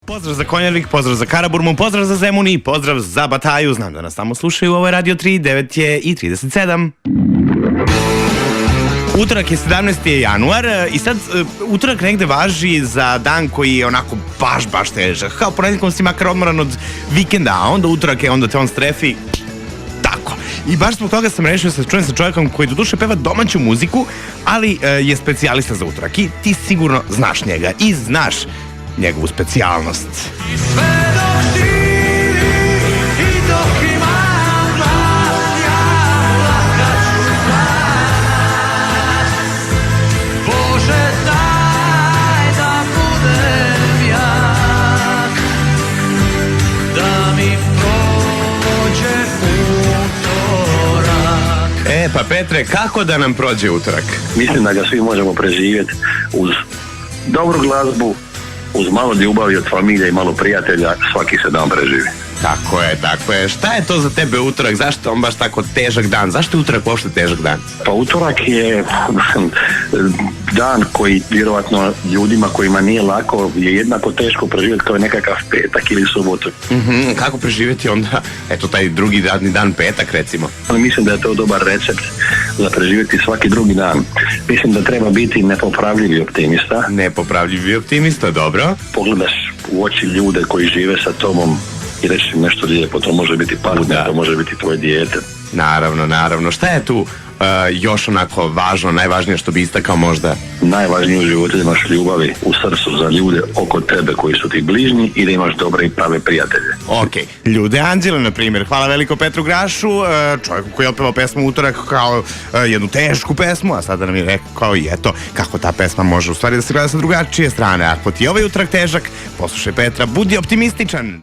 Pozdrav za Konjarvik, pozdrav za Karaburmu, pozdrav za Zemun i pozdrav za Bataju. Znam da nas tamo slušaju, ovo je Radio 3, 9 je i 37. Utorak je 17. januar i sad utorak negde važi za dan koji je onako baš težak. Kao ponedjeljkom si makar odmoran od vikenda, a onda utorak je, onda te on strefi tako. I baš zbog toga sam rešio da se čujem sa čovjekom koji doduše peva domaću muziku, ali je specijalista za utorak. I ti sigurno znaš njega i znaš njegovu specijalnost. Pa Petre, kako da nam prođe utorak? Mislim da ga svi možemo preživjeti uz dobru glazbu, uz malo ljubavi od familije i malo prijatelja, svaki se dan preživi. Tako je. Šta je to za tebe utorak? Zašto je on baš tako težak dan? Zašto je utorak uopšte težak dan? Pa utorak je dan koji vjerovatno ljudima kojima nije lako je jednako teško preživjeti kao nekakav petak ili subotu. Kako preživjeti onda, eto, taj drugi radni dan, petak recimo? Ali mislim da je to dobar recept za preživjeti svaki drugi dan. Mislim da treba biti nepopravljivi optimista. Nepopravljivi optimista, dobro. Pogledaš u oči ljude koji žive sa tobom i reći nešto lijepo, to može biti partner, to može biti tvoje dijete. Naravno. Šta je tu još onako važno, najvažnije što bi istakao možda? Najvažnije u životu da imaš ljubavi u srcu za ljude oko tebe koji su ti bližnji i da imaš dobre i prave prijatelje. Ok, Ljude Anđele, na primjer. Hvala veliko Petru Grašu, čovjeku koji je otpevao pesmu Utorak kao jednu tešku pesmu, a sada nam je rekao i eto kako ta pesma može u stvari da se gleda sa drugačije strane. Ako ti je ovaj utorak težak, poslušaj Petra, budi optimističan.